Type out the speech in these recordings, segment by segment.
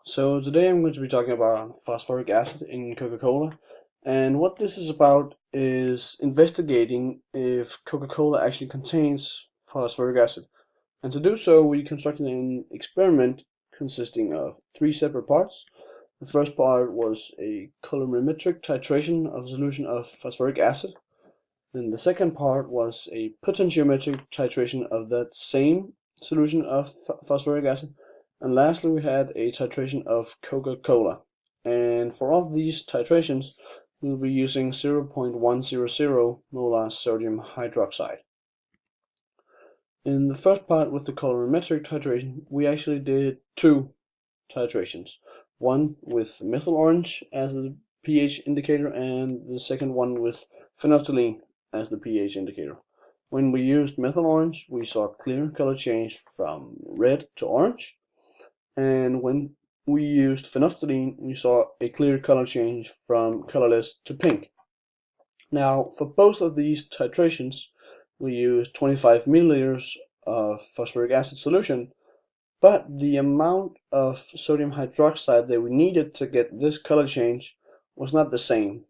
So today I'm going to be talking about phosphoric acid in Coca Cola, and what this is about is investigating if Coca Cola actually contains phosphoric acid. And to do so, we constructed an experiment consisting of three separate parts. The first part was a colorimetric titration of a solution of phosphoric acid. Then the second part was a potentiometric titration of that same solution of phosphoric acid. And lastly, we had a titration of Coca Cola. And for all of these titrations, we'll be using 0.100 molar sodium hydroxide. In the first part with the colorimetric titration, we actually did two titrations. One with methyl orange as the pH indicator, and the second one with phenolphthalein as the pH indicator. When we used methyl orange, we saw a clear color change from red to orange, and when we used phenolphthalein, we saw a clear color change from colorless to pink. Now, for both of these titrations, we used 25 milliliters of phosphoric acid solution, but the amount of sodium hydroxide that we needed to get this color change was not the same.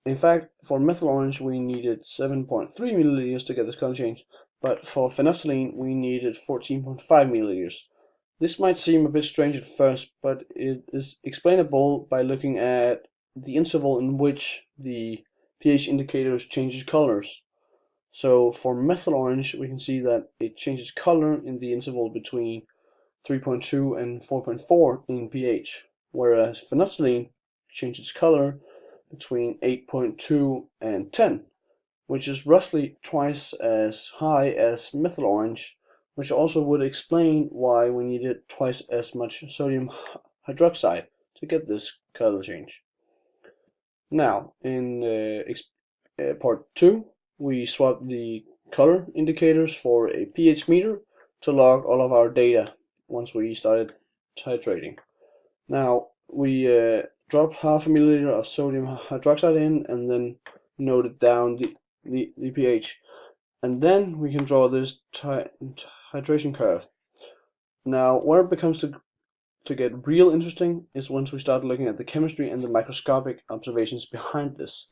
In fact, for methyl orange we needed 7.3 milliliters to get this color change, but for phenolphthalein we needed 14.5 milliliters. This might seem a bit strange at first, but it is explainable by looking at the interval in which the pH indicators changes colors. So for methyl orange, we can see that it changes color in the interval between 3.2 and 4.4 in pH, whereas phenolphthalein changes color between 8.2 and 10, which is roughly twice as high as methyl orange, which also would explain why we needed twice as much sodium hydroxide to get this color change. Now, in part 2, we swapped the color indicators for a pH meter to log all of our data once we started titrating. Now, we dropped half a milliliter of sodium hydroxide in and then noted down the pH. And then we can draw this titration curve. Now, where it becomes to get real interesting is once we start looking at the chemistry and the microscopic observations behind this.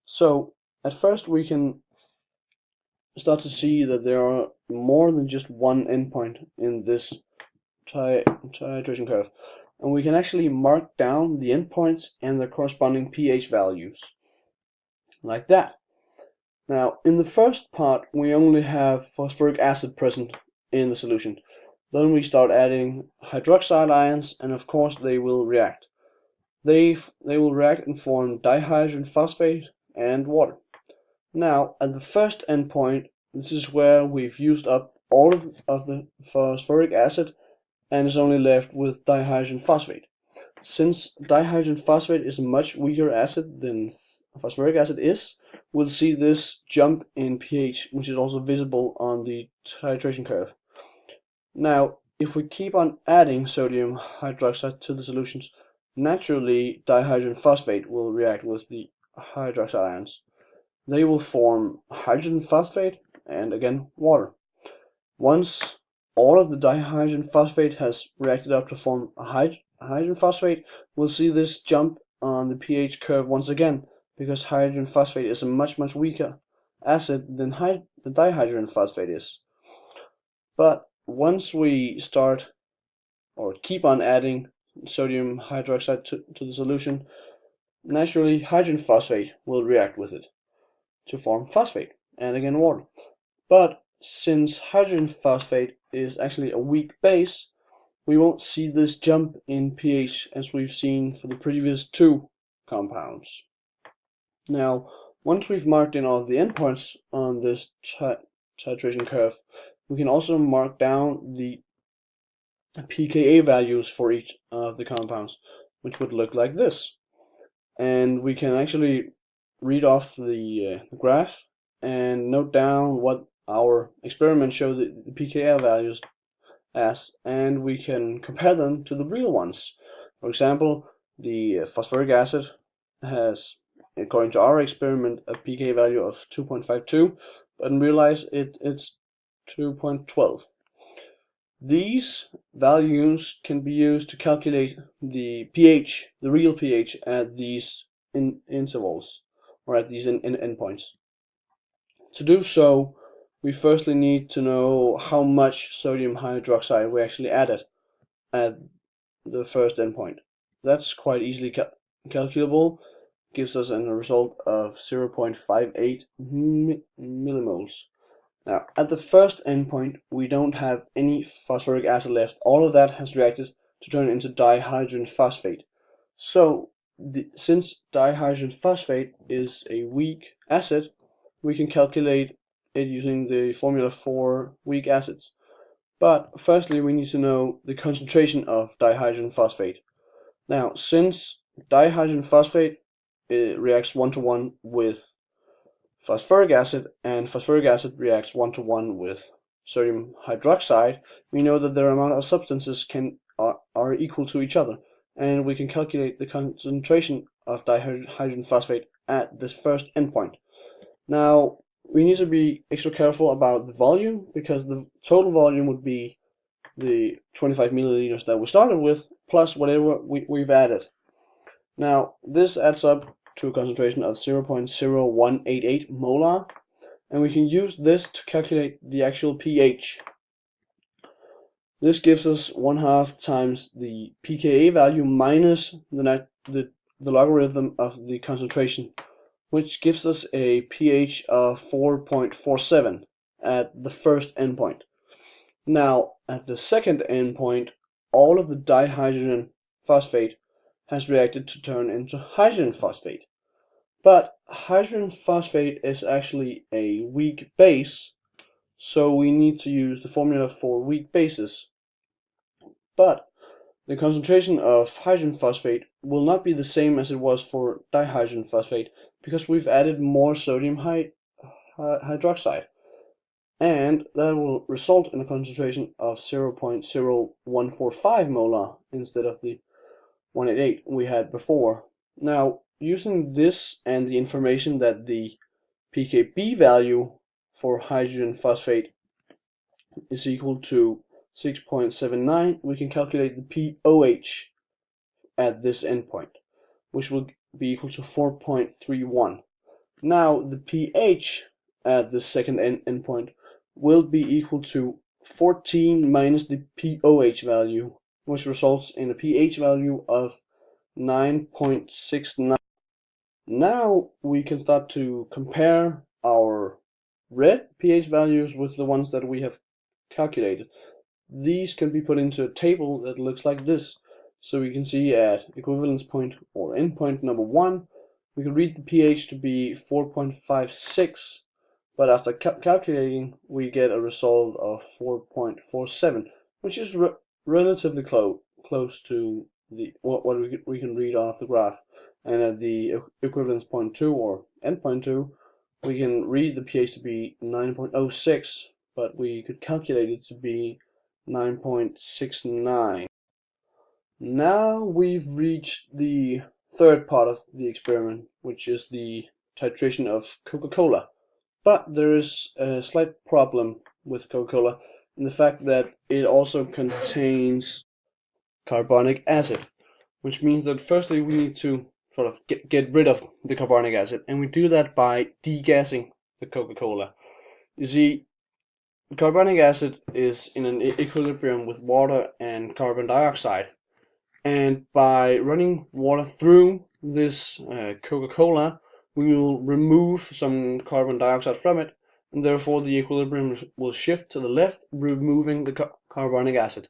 So, at first we can start to see that there are more than just one endpoint in this titration curve, and we can actually mark down the endpoints and their corresponding pH values, like that. Now, in the first part, we only have phosphoric acid present in the solution. Then we start adding hydroxide ions, and of course they will react. They will react and form dihydrogen phosphate and water. Now, at the first endpoint, this is where we've used up all of the phosphoric acid and is only left with dihydrogen phosphate. Since dihydrogen phosphate is a much weaker acid than phosphoric acid is, we'll see this jump in pH, which is also visible on the titration curve. Now, if we keep on adding sodium hydroxide to the solutions, naturally dihydrogen phosphate will react with the hydroxide ions. They will form hydrogen phosphate and again water. Once all of the dihydrogen phosphate has reacted up to form a hydrogen phosphate, we'll see this jump on the pH curve once again, because hydrogen phosphate is a much weaker acid than the dihydrogen phosphate is. But once we start or keep on adding sodium hydroxide to the solution, naturally hydrogen phosphate will react with it to form phosphate and again water. But since hydrogen phosphate is actually a weak base, we won't see this jump in pH as we've seen for the previous two compounds. Now, once we've marked in all the endpoints on this titration curve, we can also mark down the pKa values for each of the compounds, which would look like this. And we can actually read off the graph and note down what our experiment showed the pKa values as, and we can compare them to the real ones. For example, the phosphoric acid has, according to our experiment, a pKa value of 2.52, but in real life it's 2.12. These values can be used to calculate the pH, the real pH at these intervals, or at these endpoints. To do so, we firstly need to know how much sodium hydroxide we actually added at the first endpoint. That's quite easily calculable. Gives us a result of 0.58 millimoles. Now, at the first endpoint, we don't have any phosphoric acid left. All of that has reacted to turn into dihydrogen phosphate. So, since dihydrogen phosphate is a weak acid, we can calculate it using the formula for weak acids. But firstly, we need to know the concentration of dihydrogen phosphate. Now, since dihydrogen phosphate reacts 1-to-1 with phosphoric acid, and phosphoric acid reacts 1-to-1 with sodium hydroxide, we know that their amount of substances are equal to each other, and we can calculate the concentration of dihydrogen phosphate at this first endpoint. Now, we need to be extra careful about the volume, because the total volume would be the 25 milliliters that we started with, plus whatever we've added. Now, this adds up to a concentration of 0.0188 molar, and we can use this to calculate the actual pH. This gives us 1/2 times the pKa value minus the logarithm of the concentration, which gives us a pH of 4.47 at the first endpoint. Now, at the second endpoint, all of the dihydrogen phosphate has reacted to turn into hydrogen phosphate. But hydrogen phosphate is actually a weak base, so we need to use the formula for weak bases. But the concentration of hydrogen phosphate will not be the same as it was for dihydrogen phosphate, because we've added more sodium hydroxide, and that will result in a concentration of 0.0145 molar instead of the 188 we had before. Now, using this and the information that the pKb value for hydrogen phosphate is equal to 6.79, we can calculate the pOH at this endpoint, which will be equal to 4.31. Now, the pH at the second endpoint will be equal to 14 minus the pOH value, which results in a pH value of 9.69. Now we can start to compare our red pH values with the ones that we have calculated. These can be put into a table that looks like this. So we can see at equivalence point, or endpoint number 1, we can read the pH to be 4.56, but after calculating we get a result of 4.47, which is relatively close to what we can read off the graph. And at the equivalence point 2, or endpoint 2, we can read the pH to be 9.06, but we could calculate it to be 9.69. Now we've reached the third part of the experiment, which is the titration of Coca Cola. But there is a slight problem with Coca Cola in the fact that it also contains carbonic acid, which means that firstly we need to sort of get rid of the carbonic acid, and we do that by degassing the Coca Cola. You see, carbonic acid is in an equilibrium with water and carbon dioxide, and by running water through this Coca-Cola, we will remove some carbon dioxide from it, and therefore the equilibrium will shift to the left, removing the carbonic acid.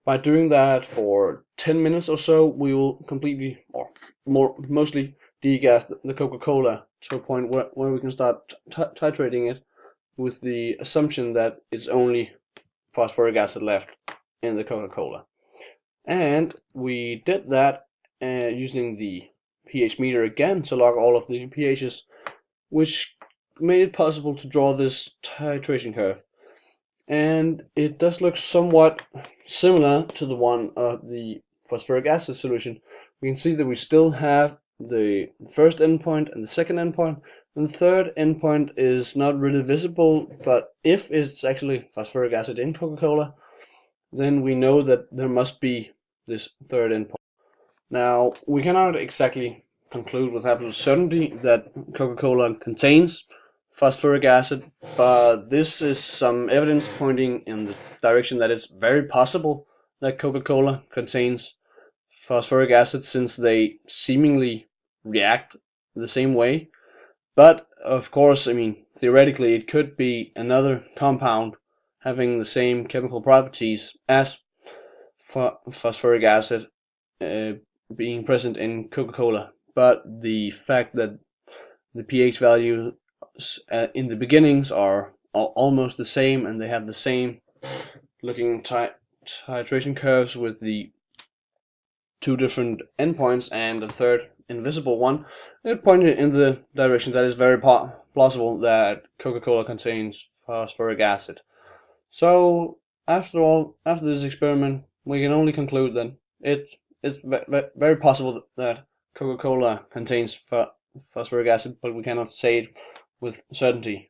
By doing that for 10 minutes or so, we will completely, or mostly, degas the Coca-Cola to a point where we can start titrating it with the assumption that it's only phosphoric acid left in the Coca-Cola. And we did that using the pH meter again to log all of the pHs, which made it possible to draw this titration curve. And it does look somewhat similar to the one of the phosphoric acid solution. We can see that we still have the first endpoint and the second endpoint, and the third endpoint is not really visible, but if it's actually phosphoric acid in Coca-Cola, then we know that there must be this third endpoint. Now, we cannot exactly conclude with absolute certainty that Coca-Cola contains phosphoric acid, but this is some evidence pointing in the direction that it's very possible that Coca-Cola contains phosphoric acid, since they seemingly react the same way. But of course, I mean, theoretically, it could be another compound having the same chemical properties as phosphoric acid uh, being present in Coca-Cola. But the fact that the pH values in the beginnings are almost the same, and they have the same looking titration curves with the two different endpoints and a third invisible one, it pointed in the direction that is very plausible that Coca-Cola contains phosphoric acid. So, after all, after this experiment, we can only conclude that it's very possible that Coca-Cola contains phosphoric acid, but we cannot say it with certainty.